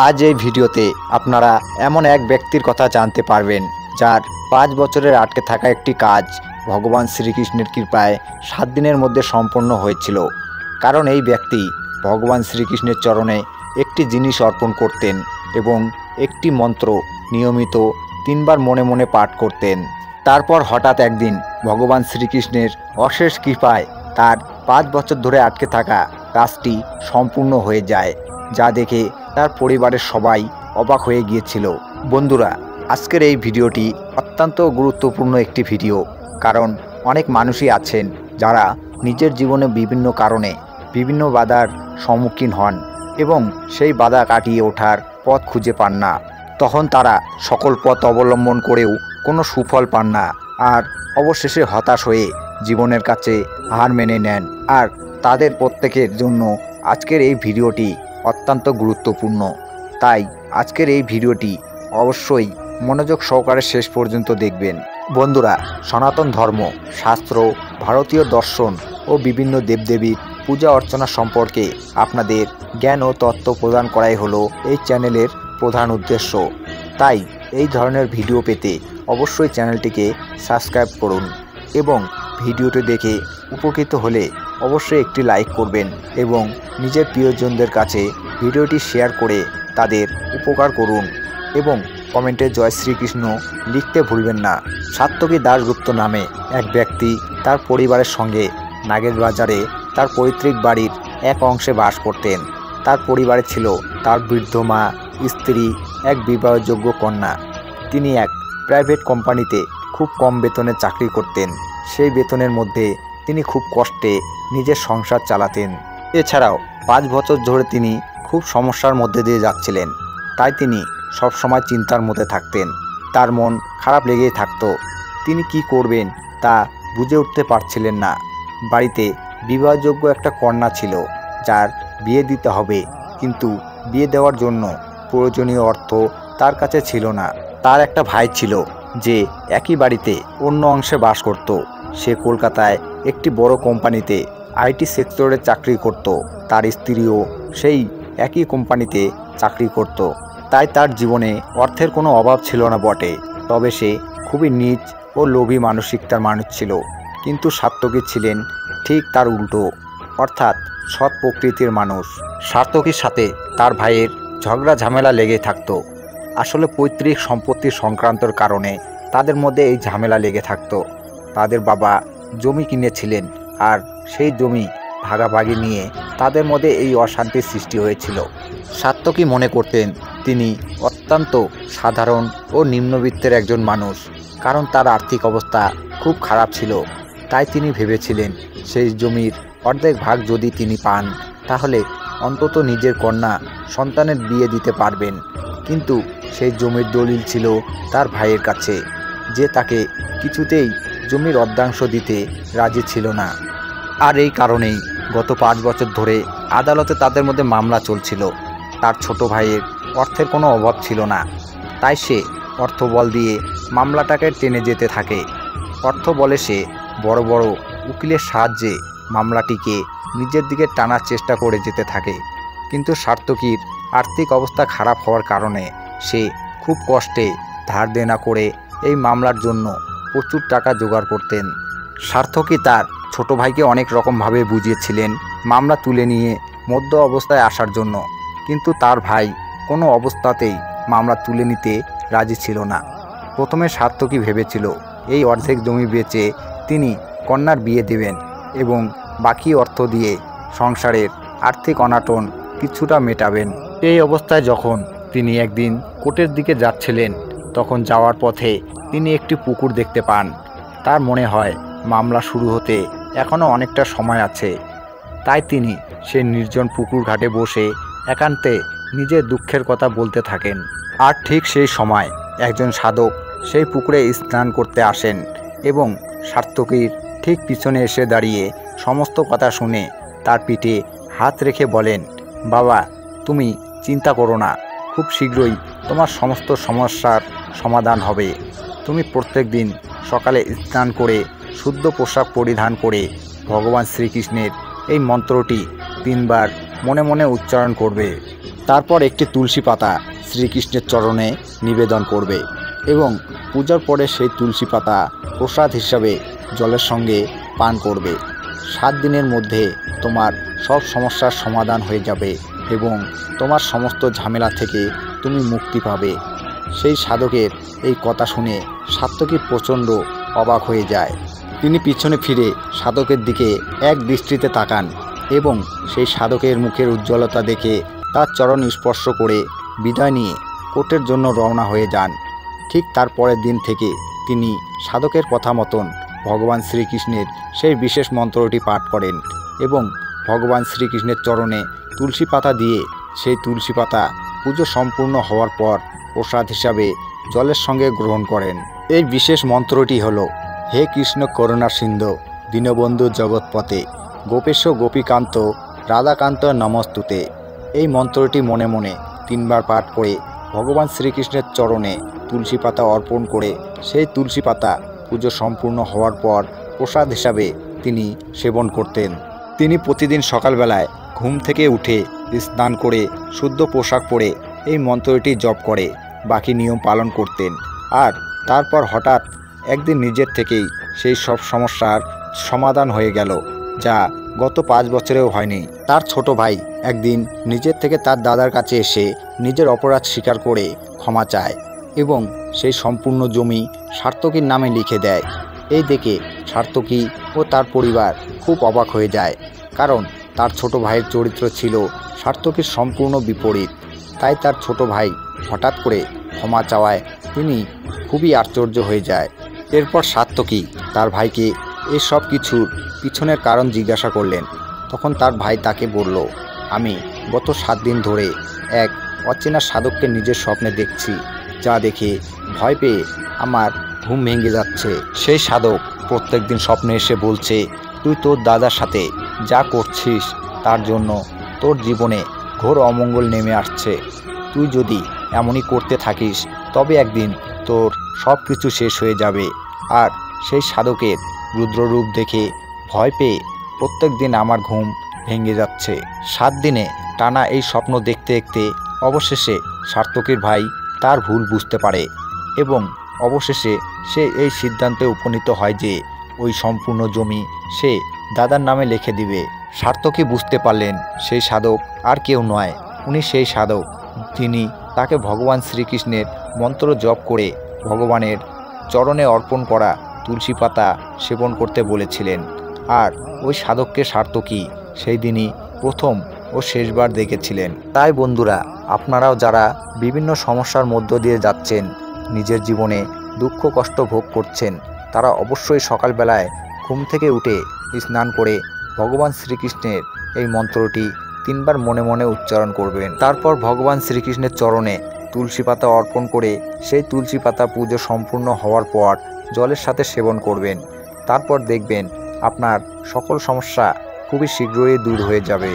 আজ এই ভিডিওতে আপনারা এমন এক ব্যক্তির কথা জানতে পারবেন যার 5 বছরের আটকে থাকা একটি কাজ ভগবান শ্রীকৃষ্ণের কৃপায় 7 দিনের মধ্যে সম্পন্ন হয়েছিল। কারণ এই ব্যক্তি ভগবান শ্রীকৃষ্ণের চরণে একটি জিনিস অর্পণ করতেন এবং একটি মন্ত্র নিয়মিত 3 বার মনে মনে পাঠ করতেন। তারপর হঠাৎ একদিন ভগবান শ্রীকৃষ্ণের অশেষ কৃপায় তার 5 বছর ধরে আটকে থাকা কাজটি সম্পূর্ণ হয়ে যায়, যা দেখে তার পরিবারের সবাই অবাক হয়ে গিয়েছিল। বন্ধুরা, আজকের এই ভিডিওটি অত্যন্ত গুরুত্বপূর্ণ একটি ভিডিও, কারণ অনেক মানুষই আছেন যারা নিজের জীবনে বিভিন্ন কারণে বিভিন্ন বাধার সম্মুখীন হন এবং সেই বাধা কাটিয়ে ওঠার পথ খুঁজে পান না। তখন তারা সকল পথ অবলম্বন করেও কোনো সুফল পান না, আর অবশেষে হতাশ হয়ে জীবনের কাছে হার মেনে নেন। আর তাদের প্রত্যেকের জন্য আজকের এই ভিডিওটি অত্যন্ত গুরুত্বপূর্ণ। তাই আজকের এই ভিডিওটি অবশ্যই মনোযোগ সহকারে শেষ পর্যন্ত দেখবেন। বন্ধুরা, সনাতন ধর্ম, শাস্ত্র, ভারতীয় দর্শন ও বিভিন্ন দেবদেবীর পূজা অর্চনা সম্পর্কে আপনাদের জ্ঞান ও তথ্য প্রদান করাই হলো এই চ্যানেলের প্রধান উদ্দেশ্য। তাই এই ধরনের ভিডিও পেতে অবশ্যই চ্যানেলটিকে সাবস্ক্রাইব করুন এবং ভিডিওটি দেখে উপকৃত হলে অবশ্যই একটি লাইক করবেন এবং নিজের প্রিয়জনদের কাছে ভিডিওটি শেয়ার করে তাদের উপকার করুন এবং কমেন্টে জয় শ্রীকৃষ্ণ লিখতে ভুলবেন না। সাত্যকী দাশগুপ্ত নামে এক ব্যক্তি তার পরিবারের সঙ্গে নাগের বাজারে তার পৈতৃক বাড়ির এক অংশে বাস করতেন। তার পরিবারে ছিল তার বৃদ্ধ মা, স্ত্রী, এক বিবাহযোগ্য কন্যা। তিনি এক প্রাইভেট কোম্পানিতে খুব কম বেতনে চাকরি করতেন। সেই বেতনের মধ্যে তিনি খুব কষ্টে নিজের সংসার চালাতেন। এছাড়াও 5 বছর ধরে তিনি খুব সমস্যার মধ্যে দিয়ে যাচ্ছিলেন। তাই তিনি সবসময় চিন্তার মধ্যে থাকতেন। তার মন খারাপ লেগেই থাকতো। তিনি কি করবেন তা বুঝে উঠতে পারছিলেন না। বাড়িতে বিবাহযোগ্য একটা কন্যা ছিল যার বিয়ে দিতে হবে, কিন্তু বিয়ে দেওয়ার জন্য প্রয়োজনীয় অর্থ তার কাছে ছিল না। তার একটা ভাই ছিল যে একই বাড়িতে অন্য অংশে বাস করত। সে কলকাতায় একটি বড় কোম্পানিতে আইটি সেক্টরে চাকরি করত। তার স্ত্রীও সেই একই কোম্পানিতে চাকরি করত। তাই তার জীবনে অর্থের কোনো অভাব ছিল না বটে, তবে সে খুবই নীচ ও লোভী মানসিকতার মানুষ ছিল। কিন্তু সাত্যকী ছিলেন ঠিক তার উল্টো, অর্থাৎ সৎ প্রকৃতির মানুষ। সাত্যকীর সাথে তার ভাইয়ের ঝগড়া ঝামেলা লেগে থাকত। আসলে পৈতৃক সম্পত্তি সংক্রান্তর কারণে তাদের মধ্যে এই ঝামেলা লেগে থাকত। তাদের বাবা জমি কিনেছিলেন, আর সেই জমি ভাগাভাগি নিয়ে তাদের মধ্যে এই অশান্তির সৃষ্টি হয়েছিল। সাত্যকী মনে করতেন তিনি অত্যন্ত সাধারণ ও নিম্নবিত্তের একজন মানুষ, কারণ তার আর্থিক অবস্থা খুব খারাপ ছিল। তাই তিনি ভেবেছিলেন সেই জমির অর্ধেক ভাগ যদি তিনি পান তাহলে অন্তত নিজের কন্যা সন্তানের বিয়ে দিতে পারবেন। কিন্তু সেই জমির দলিল ছিল তার ভাইয়ের কাছে, যে তাকে কিছুতেই জমির অর্ধাংশ দিতে রাজি ছিল না। আর এই কারণেই গত 5 বছর ধরে আদালতে তাদের মধ্যে মামলা চলছিল। তার ছোট ভাইয়ের অর্থের কোনো অভাব ছিল না, তাই সে অর্থবল দিয়ে মামলাটাকে টেনে যেতে থাকে। অর্থ বলে সে বড় বড় উকিলের সাহায্যে মামলাটিকে নিজের দিকে টানার চেষ্টা করে যেতে থাকে। কিন্তু সাত্যকীর আর্থিক অবস্থা খারাপ হওয়ার কারণে সে খুব কষ্টে ধার দেনা করে এই মামলার জন্য প্রচুর টাকা জোগাড় করতেন। সাত্যকী তার ছোট ভাইকে অনেক রকমভাবে বুঝিয়েছিলেন মামলা তুলে নিয়ে মধ্য অবস্থায় আসার জন্য, কিন্তু তার ভাই কোনো অবস্থাতেই মামলা তুলে নিতে রাজি ছিল না। প্রথমে সাত্যকী ভেবেছিল এই অর্ধেক জমি বেচে তিনি কন্যার বিয়ে দেবেন এবং বাকি অর্থ দিয়ে সংসারের আর্থিক অনাটন কিছুটা মেটাবেন। এই অবস্থায় যখন তিনি একদিন কোর্টের দিকে যাচ্ছিলেন, তখন যাওয়ার পথে তিনি একটি পুকুর দেখতে পান। তার মনে হয় মামলা শুরু হতে এখনও অনেকটা সময় আছে। তাই তিনি সেই নির্জন পুকুর ঘাটে বসে একান্তে নিজের দুঃখের কথা বলতে থাকেন। আর ঠিক সেই সময় একজন সাধক সেই পুকুরে স্নান করতে আসেন এবং সাত্যকীর ঠিক পিছনে এসে দাঁড়িয়ে সমস্ত কথা শুনে তার পিঠে হাত রেখে বলেন, বাবা, তুমি চিন্তা করো না, খুব শীঘ্রই তোমার সমস্ত সমস্যার সমাধান হবে। তুমি প্রত্যেক দিন সকালে স্নান করে শুদ্ধ পোশাক পরিধান করে ভগবান শ্রীকৃষ্ণের এই মন্ত্রটি 3 বার মনে মনে উচ্চারণ করবে। তারপর একটি তুলসী পাতা শ্রীকৃষ্ণের চরণে নিবেদন করবে এবং পূজার পরে সেই তুলসী পাতা প্রসাদ হিসাবে জলের সঙ্গে পান করবে। 7 দিনের মধ্যে তোমার সব সমস্যার সমাধান হয়ে যাবে এবং তোমার সমস্ত ঝামেলা থেকে তুমি মুক্তি পাবে। সেই সাধকের এই কথা শুনে সাত্তকী প্রচণ্ড অবাক হয়ে যায়। তিনি পিছনে ফিরে সাধকের দিকে এক দৃষ্টিতে তাকান এবং সেই সাধকের মুখের উজ্জ্বলতা দেখে তার চরণ স্পর্শ করে বিদায় নিয়ে কোর্টের জন্য রওনা হয়ে যান। ঠিক তার পরের দিন থেকে তিনি সাধকের কথা মতন ভগবান শ্রীকৃষ্ণের সেই বিশেষ মন্ত্রটি পাঠ করেন এবং ভগবান শ্রীকৃষ্ণের চরণে তুলসী পাতা দিয়ে সেই তুলসী পাতা পুজো সম্পূর্ণ হওয়ার পর প্রসাদ হিসাবে জলের সঙ্গে গ্রহণ করেন। এই বিশেষ মন্ত্রটি হল, হে কৃষ্ণ করুণা সিন্ধু দীনবন্ধু জগৎপতে গোপেশ গোপীকান্ত রাধাকান্ত নমস্তুতে। এই মন্ত্রটি মনে মনে 3 বার পাঠ করে ভগবান শ্রীকৃষ্ণের চরণে তুলসী পাতা অর্পণ করে সেই তুলসী পাতা পুজো সম্পূর্ণ হওয়ার পর প্রসাদ হিসাবে তিনি সেবন করতেন। তিনি প্রতিদিন সকালবেলায় ঘুম থেকে উঠে স্নান করে শুদ্ধ পোশাক পরে এই মন্ত্রটি জপ করে বাকি নিয়ম পালন করতেন। আর তারপর হঠাৎ একদিন নিজের থেকেই সেই সব সমস্যার সমাধান হয়ে গেল, যা গত 5 বছরেও হয়নি। তার ছোট ভাই একদিন নিজের থেকে তার দাদার কাছে এসে নিজের অপরাধ স্বীকার করে ক্ষমা চায় এবং সেই সম্পূর্ণ জমি সার্থকীর নামে লিখে দেয়। এই দেখে সার্থকী ও তার পরিবার খুব অবাক হয়ে যায়, কারণ তার ছোট ভাইয়ের চরিত্র ছিল সার্থকীর সম্পূর্ণ বিপরীত। তাই তার ছোট ভাই হঠাৎ করে ক্ষমা চাওয়ায় তিনি খুবই আশ্চর্য হয়ে যায়। এরপর সার্থকী তার ভাইকে এই সব কিছুর পিছনের কারণ জিজ্ঞাসা করলেন। তখন তার ভাই তাকে বলল, আমি গত 7 দিন ধরে এক অচেনা সাধককে নিজের স্বপ্নে দেখছি, যা দেখে ভয় পেয়ে আমার ঘুম ভেঙে যাচ্ছে। সেই সাধক প্রত্যেক দিন স্বপ্নে এসে বলছে, তুই তোর দাদার সাথে যা করছিস তার জন্য তোর জীবনে ঘোর অমঙ্গল নেমে আসছে। তুই যদি এমনই করতে থাকিস তবে একদিন তোর সব কিছু শেষ হয়ে যাবে। আর সেই সাধকের রুদ্ররূপ দেখে ভয় পেয়ে প্রত্যেক দিন আমার ঘুম ভেঙে যাচ্ছে। 7 দিনে টানা এই স্বপ্ন দেখতে দেখতে অবশেষে সার্থকীর ভাই তার ভুল বুঝতে পারে এবং অবশেষে সে এই সিদ্ধান্তে উপনীত হয় যে ওই সম্পূর্ণ জমি সে দাদার নামে লিখে দিবে। সার্থকী বুঝতে পারলেন সেই সাধক আর কেউ নয়, উনি সেই সাধক যিনি তাকে ভগবান শ্রীকৃষ্ণের মন্ত্র জপ করে ভগবানের চরণে অর্পণ করা তুলসী পাতা সেবন করতে বলেছিলেন। আর ওই সাধককে সার্থকী সেই দিনই প্রথম ও শেষবার দেখেছিলেন। তাই বন্ধুরা, আপনারাও যারা বিভিন্ন সমস্যার মধ্য দিয়ে যাচ্ছেন, নিজের জীবনে দুঃখ কষ্ট ভোগ করছেন, তারা অবশ্যই সকালবেলায় ঘুম থেকে উঠে স্নান করে ভগবান শ্রীকৃষ্ণের এই মন্ত্রটি 3 বার মনে মনে উচ্চারণ করবেন। তারপর ভগবান শ্রীকৃষ্ণের চরণে তুলসী পাতা অর্পণ করে সেই তুলসী পাতা পুজো সম্পূর্ণ হওয়ার পর জলের সাথে সেবন করবেন। তারপর দেখবেন আপনার সকল সমস্যা খুবই শীঘ্রই দূর হয়ে যাবে।